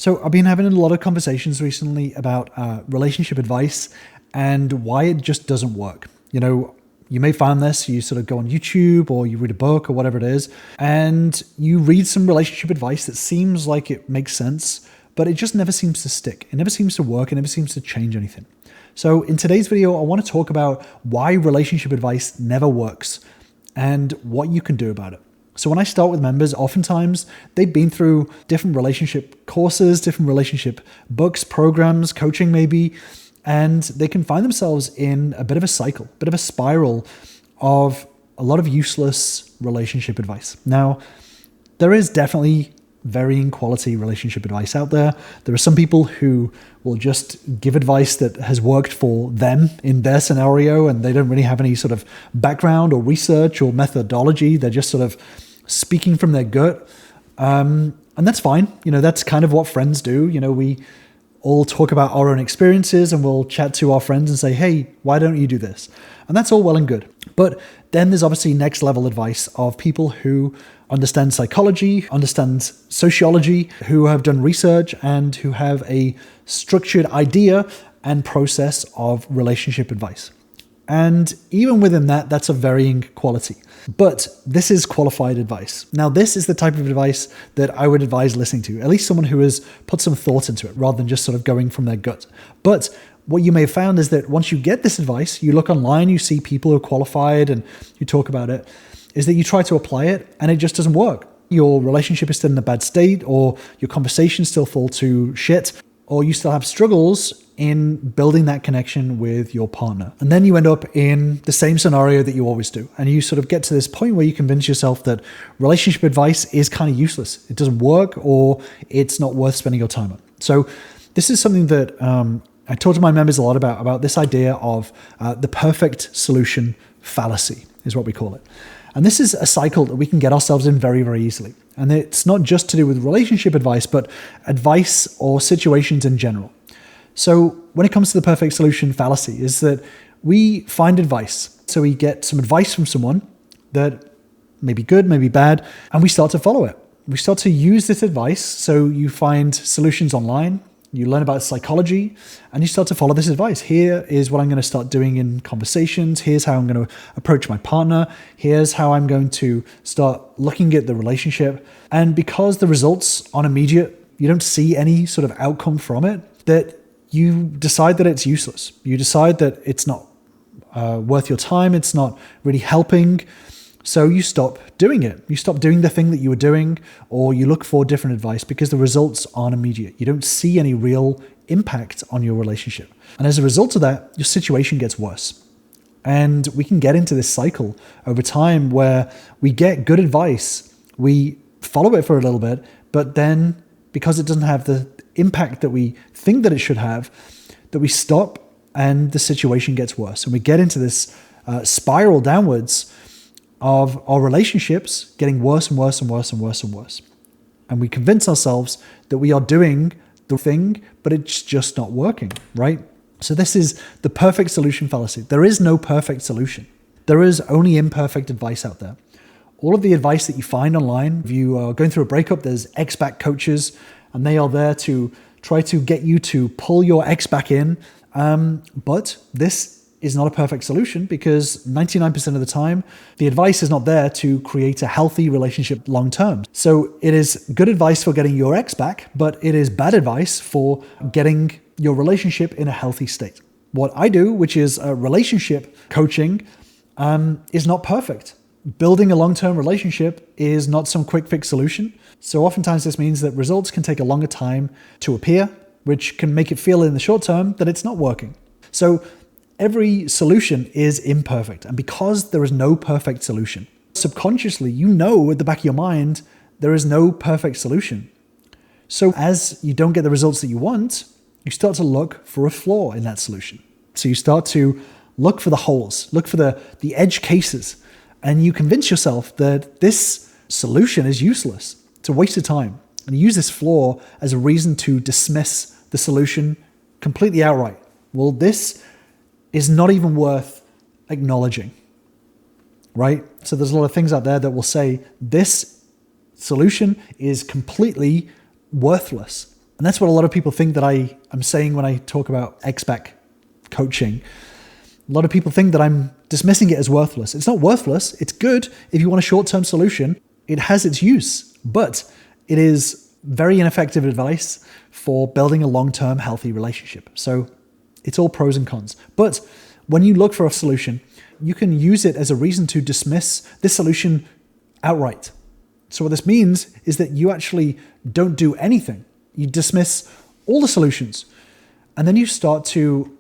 So I've been having a lot of conversations recently about relationship advice and why it just doesn't work. You may find this, you sort of go on YouTube or you read a book or whatever it is, and you read some relationship advice that seems like it makes sense, but it just never seems to stick. It never seems to work. It never seems to change anything. So in today's video, I want to talk about why relationship advice never works and what you can do about it. So when I start with members, oftentimes they've been through different relationship courses, different relationship books, programs, coaching maybe, and they can find themselves in a bit of a cycle, a bit of a spiral of a lot of useless relationship advice. Now, there is definitely varying quality relationship advice out there. There are some people who will just give advice that has worked for them in their scenario, and they don't really have any sort of background or research or methodology. They're just sort of speaking from their gut. And that's fine. That's kind of what friends do. We all talk about our own experiences and we'll chat to our friends and say, hey, why don't you do this? And that's all well and good. But then there's obviously next level advice of people who understand psychology, understand sociology, who have done research and who have a structured idea and process of relationship advice. And even within that, that's of varying quality. But this is qualified advice. Now, this is the type of advice that I would advise listening to, at least someone who has put some thought into it rather than just sort of going from their gut. But what you may have found is that once you get this advice, you look online, you see people who are qualified and you talk about it, is that you try to apply it and it just doesn't work. Your relationship is still in a bad state, or your conversations still fall to shit, or you still have struggles in building that connection with your partner. And then you end up in the same scenario that you always do. And you sort of get to this point where you convince yourself that relationship advice is kind of useless. It doesn't work, or it's not worth spending your time on. So this is something that I talk to my members a lot about this idea of the perfect solution fallacy is what we call it. And this is a cycle that we can get ourselves in very, very easily. And it's not just to do with relationship advice, but advice or situations in general. So when it comes to the perfect solution fallacy is that we find advice. So we get some advice from someone that may be good, may be bad, and we start to follow it. We start to use this advice. So you find solutions online, you learn about psychology, and you start to follow this advice. Here is what I'm going to start doing in conversations. Here's how I'm going to approach my partner. Here's how I'm going to start looking at the relationship. And because the results aren't immediate, you don't see any sort of outcome from it, that you decide that it's useless. You decide that it's not worth your time. It's not really helping. So you stop doing it. You stop doing the thing that you were doing, or you look for different advice because the results aren't immediate. You don't see any real impact on your relationship. And as a result of that, your situation gets worse. And we can get into this cycle over time where we get good advice, we follow it for a little bit, but then because it doesn't have the impact that we think that it should have, that we stop and the situation gets worse. And we get into this spiral downwards of our relationships getting worse and worse and worse and worse and worse. And we convince ourselves that we are doing the thing, but it's just not working, right? So this is the perfect solution fallacy. There is no perfect solution. There is only imperfect advice out there. All of the advice that you find online, if you are going through a breakup, there's ex-back coaches, and they are there to try to get you to pull your ex back in. But this is not a perfect solution because 99% of the time, the advice is not there to create a healthy relationship long term. So it is good advice for getting your ex back, but it is bad advice for getting your relationship in a healthy state. What I do, which is relationship coaching, is not perfect. Building a long-term relationship is not some quick fix solution. So oftentimes this means that results can take a longer time to appear, which can make it feel in the short term that it's not working. So every solution is imperfect. And because there is no perfect solution, subconsciously, you know at the back of your mind, there is no perfect solution. So as you don't get the results that you want, you start to look for a flaw in that solution. So you start to look for the holes, look for the edge cases, and you convince yourself that this solution is useless. It's a waste of time. And you use this flaw as a reason to dismiss the solution completely outright. Well, this is not even worth acknowledging, right? So there's a lot of things out there that will say this solution is completely worthless. And that's what a lot of people think that I'm saying when I talk about XPAC coaching. A lot of people think that I'm dismissing it as worthless. It's not worthless. It's good if you want a short-term solution. It has its use, but it is very ineffective advice for building a long-term healthy relationship. So it's all pros and cons. But when you look for a solution, you can use it as a reason to dismiss this solution outright. So what this means is that you actually don't do anything. You dismiss all the solutions, and then you start to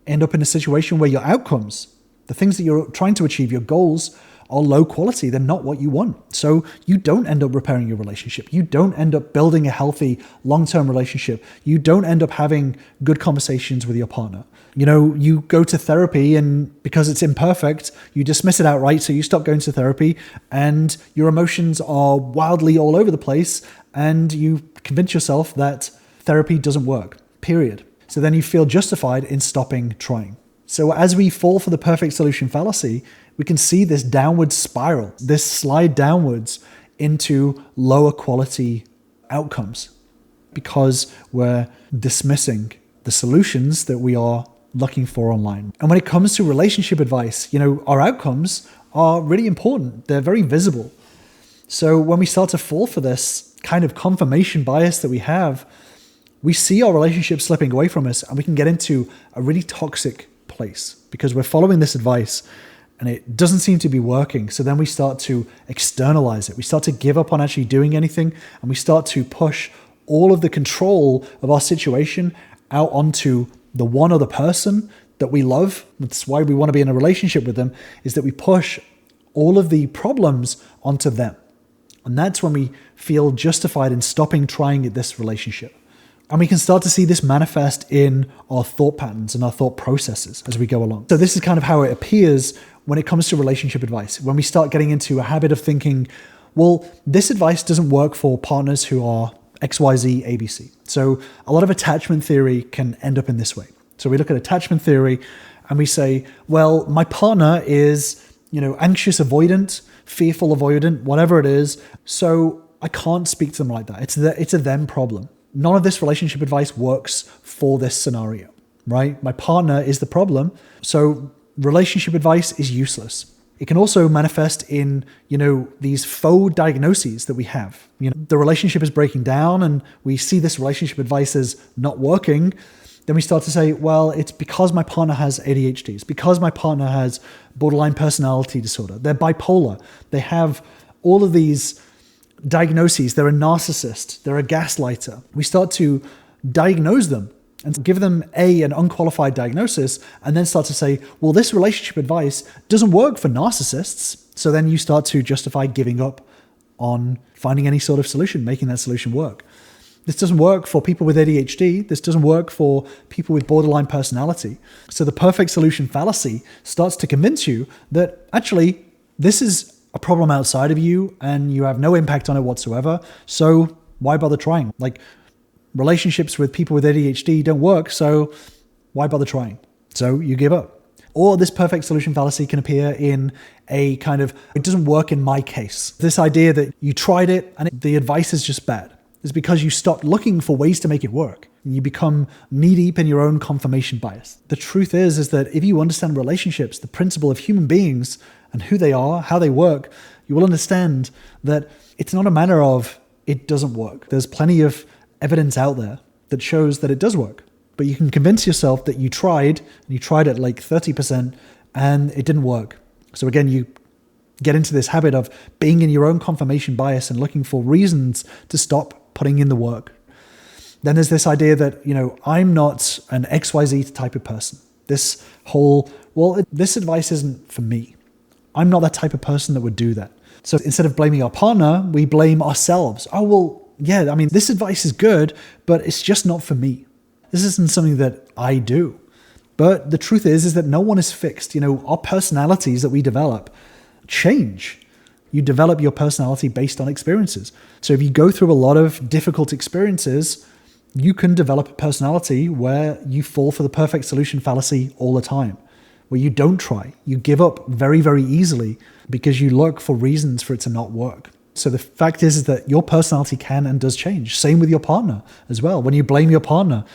end up in a situation where your outcomes, the things that you're trying to achieve, your goals, are low quality. They're not what you want. So you don't end up repairing your relationship. You don't end up building a healthy long-term relationship. You don't end up having good conversations with your partner. You go to therapy, and because it's imperfect, you dismiss it outright. So you stop going to therapy, and your emotions are wildly all over the place, and you convince yourself that therapy doesn't work, period. So then you feel justified in stopping trying. So as we fall for the perfect solution fallacy, we can see this downward spiral, this slide downwards into lower quality outcomes because we're dismissing the solutions that we are looking for online. And when it comes to relationship advice, our outcomes are really important. They're very visible. So when we start to fall for this kind of confirmation bias that we have, we see our relationship slipping away from us, and we can get into a really toxic place because we're following this advice and it doesn't seem to be working. So then we start to externalize it. We start to give up on actually doing anything, and we start to push all of the control of our situation out onto the one other person that we love. That's why we want to be in a relationship with them, is that we push all of the problems onto them. And that's when we feel justified in stopping trying at this relationship. And we can start to see this manifest in our thought patterns and our thought processes as we go along. So this is kind of how it appears when it comes to relationship advice. When we start getting into a habit of thinking, well, this advice doesn't work for partners who are XYZ, ABC. So a lot of attachment theory can end up in this way. So we look at attachment theory and we say, well, my partner is, anxious avoidant, fearful avoidant, whatever it is. So I can't speak to them like that. It's a them problem. None of this relationship advice works for this scenario, right? My partner is the problem. So relationship advice is useless. It can also manifest in, these faux diagnoses that we have. The relationship is breaking down and we see this relationship advice as not working. Then we start to say, well, it's because my partner has ADHD. It's because my partner has borderline personality disorder. They're bipolar. They have all of these diagnoses. They're a narcissist. They're a gaslighter. We start to diagnose them and give them an unqualified diagnosis, and then start to say, well, this relationship advice doesn't work for narcissists. So then you start to justify giving up on finding any sort of solution, making that solution work. This doesn't work for people with ADHD. This doesn't work for people with borderline personality. So the perfect solution fallacy starts to convince you that actually this is a problem outside of you and you have no impact on it whatsoever. So why bother trying? Relationships with people with ADHD don't work, so why bother trying? So you give up. Or this perfect solution fallacy can appear in a kind of, it doesn't work in my case. This idea that you tried it and the advice is just bad. It's because you stopped looking for ways to make it work. And you become knee-deep in your own confirmation bias. The truth is that if you understand relationships, the principle of human beings and who they are, how they work, you will understand that it's not a matter of it doesn't work. There's plenty of evidence out there that shows that it does work. But you can convince yourself that you tried, and you tried at 30%, and it didn't work. So again, you get into this habit of being in your own confirmation bias and looking for reasons to stop putting in the work. Then there's this idea that, I'm not an XYZ type of person. This whole, this advice isn't for me. I'm not that type of person that would do that. So instead of blaming our partner, we blame ourselves. This advice is good, but it's just not for me. This isn't something that I do. But the truth is that no one is fixed. Our personalities that we develop change. You develop your personality based on experiences. So if you go through a lot of difficult experiences, you can develop a personality where you fall for the perfect solution fallacy all the time, where you don't try. You give up very, very easily because you look for reasons for it to not work. So the fact is that your personality can and does change. Same with your partner as well. When you blame your partner,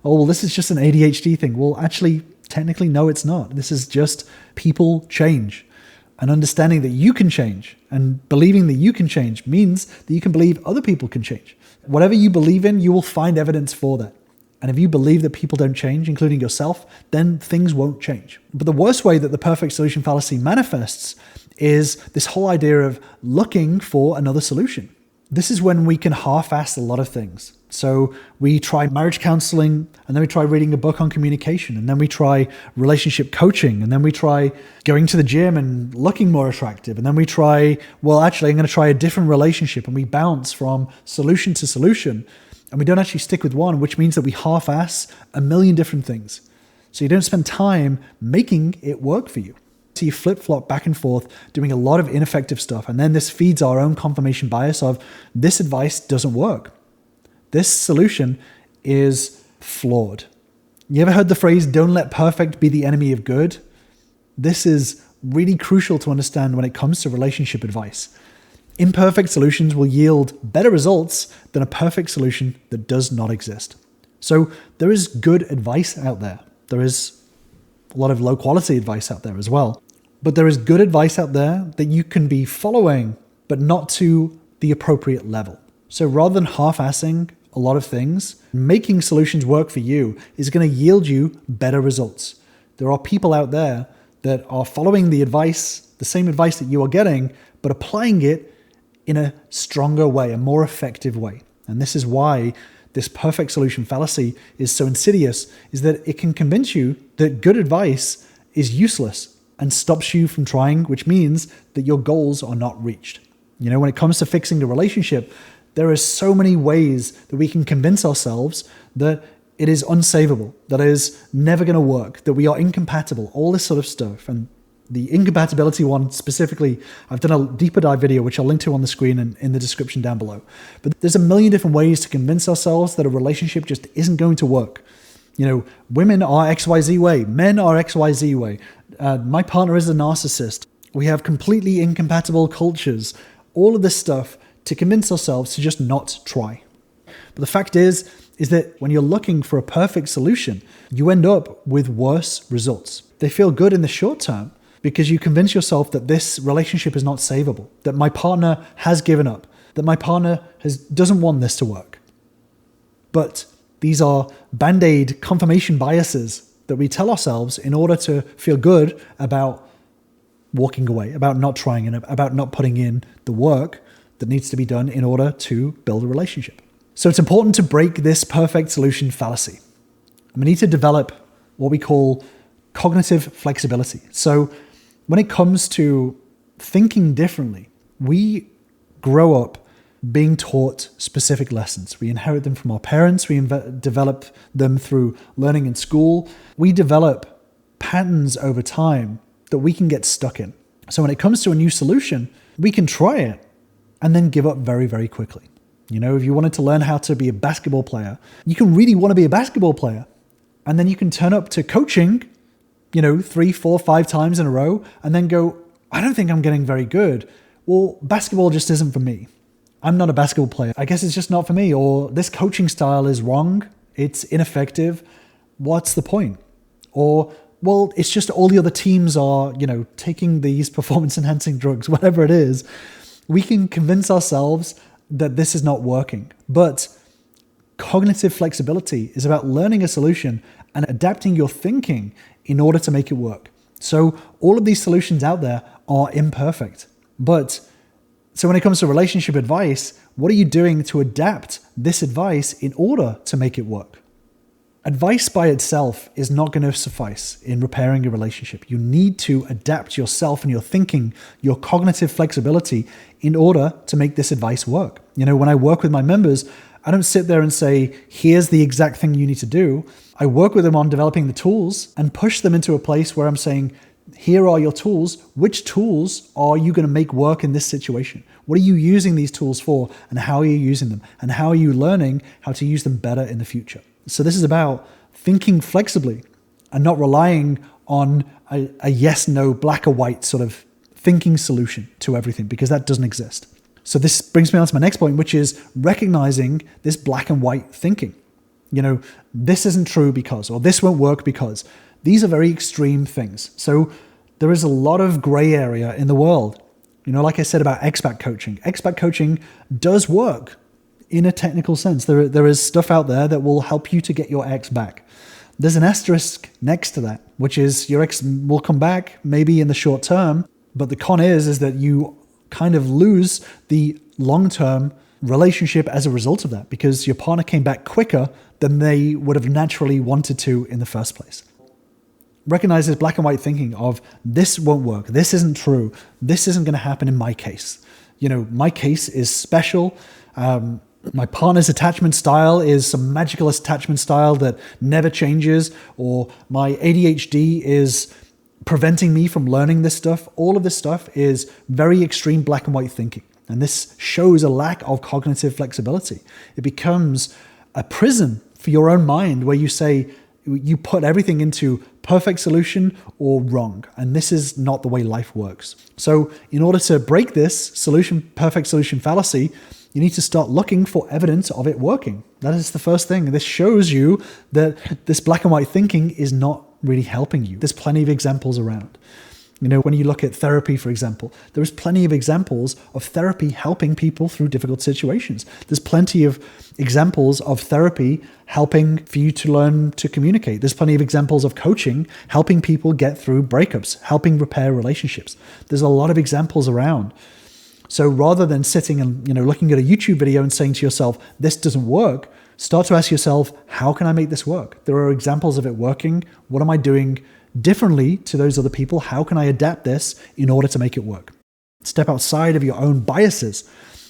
oh, well, this is just an ADHD thing. Well, actually, technically, no, it's not. This is just people change. And understanding that you can change and believing that you can change means that you can believe other people can change. Whatever you believe in, you will find evidence for that. And if you believe that people don't change, including yourself, then things won't change. But the worst way that the perfect solution fallacy manifests is this whole idea of looking for another solution. This is when we can half-ass a lot of things. So we try marriage counseling, and then we try reading a book on communication, and then we try relationship coaching, and then we try going to the gym and looking more attractive, and then we try, well, actually, I'm going to try a different relationship, and we bounce from solution to solution, and we don't actually stick with one, which means that we half-ass a million different things. So you don't spend time making it work for you. So you flip-flop back and forth, doing a lot of ineffective stuff, and then this feeds our own confirmation bias of this advice doesn't work. This solution is flawed. You ever heard the phrase, don't let perfect be the enemy of good? This is really crucial to understand when it comes to relationship advice. Imperfect solutions will yield better results than a perfect solution that does not exist. So there is good advice out there. There is a lot of low quality advice out there as well. But there is good advice out there that you can be following, but not to the appropriate level. So rather than half-assing a lot of things, making solutions work for you is going to yield you better results. There are people out there that are following the advice, the same advice that you are getting, but applying it in a stronger way, a more effective way. And this is why this perfect solution fallacy is so insidious, is that it can convince you that good advice is useless and stops you from trying, which means that your goals are not reached. You know, when it comes to fixing a relationship, there are so many ways that we can convince ourselves that it is unsavable, that it is never going to work, that we are incompatible, all this sort of stuff. And the incompatibility one specifically, I've done a deeper dive video, which I'll link to on the screen and in the description down below. But there's a million different ways to convince ourselves that a relationship just isn't going to work. You know, women are XYZ way, men are XYZ way. My partner is a narcissist. We have completely incompatible cultures. All of this stuff to convince ourselves to just not try. But the fact is that when you're looking for a perfect solution, you end up with worse results. They feel good in the short term because you convince yourself that this relationship is not savable, that my partner has given up, that my partner doesn't want this to work. But these are band-aid confirmation biases that we tell ourselves in order to feel good about walking away, about not trying, and about not putting in the work that needs to be done in order to build a relationship. So it's important to break this perfect solution fallacy. We need to develop what we call cognitive flexibility. So when it comes to thinking differently, we grow up being taught specific lessons. We inherit them from our parents. We develop them through learning in school. We develop patterns over time that we can get stuck in. So when it comes to a new solution, we can try it and then give up very, very quickly. You know, if you wanted to learn how to be a basketball player, you can really want to be a basketball player. And then you can turn up to coaching, 3, 4, 5 times in a row and then go, I don't think I'm getting very good. Well, basketball just isn't for me. I'm not a basketball player. I guess it's just not for me. Or this coaching style is wrong. It's ineffective. What's the point? Or, well, it's just all the other teams are, taking these performance enhancing drugs, whatever it is. We can convince ourselves that this is not working. But cognitive flexibility is about learning a solution and adapting your thinking in order to make it work. So all of these solutions out there are imperfect. So when it comes to relationship advice, what are you doing to adapt this advice in order to make it work? Advice by itself is not going to suffice in repairing a relationship. You need to adapt yourself and your thinking, your cognitive flexibility in order to make this advice work. When I work with my members, I don't sit there and say, here's the exact thing you need to do. I work with them on developing the tools and push them into a place where I'm saying, here are your tools. Which tools are you going to make work in this situation? What are you using these tools for, and how are you using them? And how are you learning how to use them better in the future? So this is about thinking flexibly and not relying on a yes, no, black or white sort of thinking solution to everything, because that doesn't exist. So this brings me on to my next point, which is recognizing this black and white thinking. This isn't true because, or this won't work because. These are very extreme things. So there is a lot of gray area in the world. Like I said about expat coaching. Expat coaching does work in a technical sense. There is stuff out there that will help you to get your ex back. There's an asterisk next to that, which is your ex will come back maybe in the short term, but the con is that you kind of lose the long-term relationship as a result of that, because your partner came back quicker than they would have naturally wanted to in the first place. Recognize this black and white thinking of this won't work, this isn't true, this isn't going to happen in my case. My case is special. My partner's attachment style is some magical attachment style that never changes, or my ADHD is preventing me from learning this stuff. All of this stuff is very extreme black and white thinking. And this shows a lack of cognitive flexibility. It becomes a prison for your own mind where you put everything into perfect solution or wrong. And this is not the way life works. So in order to break this perfect solution fallacy, you need to start looking for evidence of it working. That is the first thing. This shows you that this black and white thinking is not really helping you. There's plenty of examples around. When you look at therapy, for example, there's plenty of examples of therapy helping people through difficult situations. There's plenty of examples of therapy helping for you to learn to communicate. There's plenty of examples of coaching helping people get through breakups, helping repair relationships. There's a lot of examples around. So rather than sitting and looking at a YouTube video and saying to yourself, this doesn't work, start to ask yourself, how can I make this work? There are examples of it working. What am I doing differently to those other people? How can I adapt this in order to make it work? Step outside of your own biases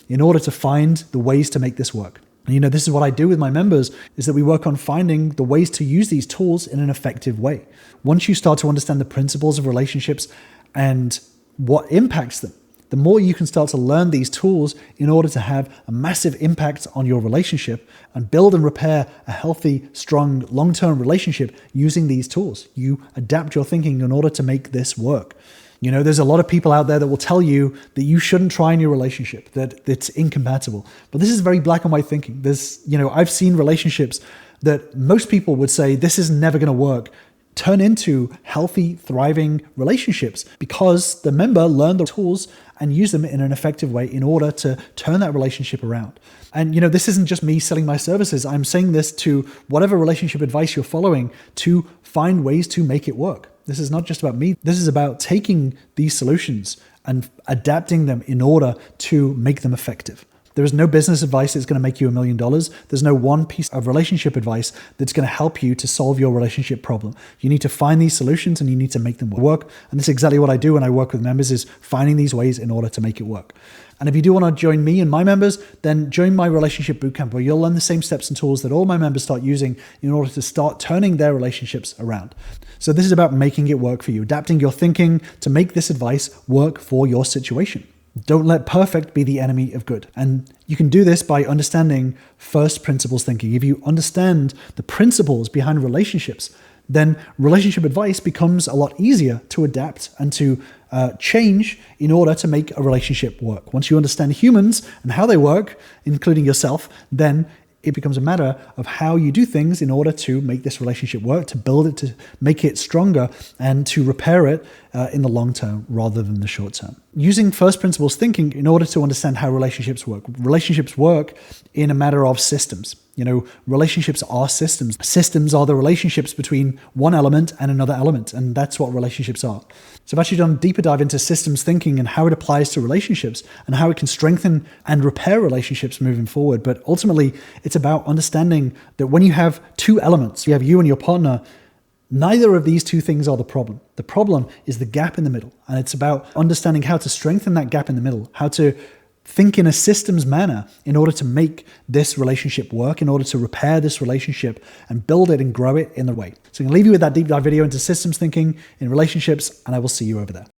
in order to find the ways to make this work. And this is what I do with my members, is that we work on finding the ways to use these tools in an effective way. Once you start to understand the principles of relationships and what impacts them, the more you can start to learn these tools in order to have a massive impact on your relationship and build and repair a healthy, strong, long-term relationship using these tools. You adapt your thinking in order to make this work. There's a lot of people out there that will tell you that you shouldn't try in your relationship, that it's incompatible. But this is very black and white thinking. I've seen relationships that most people would say, this is never going to work, turn into healthy, thriving relationships because the member learned the tools and use them in an effective way in order to turn that relationship around. And this isn't just me selling my services. I'm saying this to whatever relationship advice you're following to find ways to make it work. This is not just about me. This is about taking these solutions and adapting them in order to make them effective. There is no business advice that's going to make you $1 million. There's no one piece of relationship advice that's going to help you to solve your relationship problem. You need to find these solutions and you need to make them work. And this is exactly what I do when I work with members, is finding these ways in order to make it work. And if you do want to join me and my members, then join my relationship bootcamp, where you'll learn the same steps and tools that all my members start using in order to start turning their relationships around. So this is about making it work for you, adapting your thinking to make this advice work for your situation. Don't let perfect be the enemy of good. And you can do this by understanding first principles thinking. If you understand the principles behind relationships, then relationship advice becomes a lot easier to adapt and to change in order to make a relationship work. Once you understand humans and how they work, including yourself, then it becomes a matter of how you do things in order to make this relationship work, to build it, to make it stronger, and to repair it in the long term rather than the short term. Using first principles thinking in order to understand how relationships work. Relationships work in a matter of systems. Relationships are systems. Systems are the relationships between one element and another element, and that's what relationships are. So I've actually done a deeper dive into systems thinking and how it applies to relationships and how it can strengthen and repair relationships moving forward. But ultimately, it's about understanding that when you have two elements, you have you and your partner, neither of these two things are the problem. The problem is the gap in the middle, and it's about understanding how to strengthen that gap in the middle, how to think in a systems manner in order to make this relationship work, in order to repair this relationship and build it and grow it in the way. So I'm going to leave you with that deep dive video into systems thinking in relationships, and I will see you over there.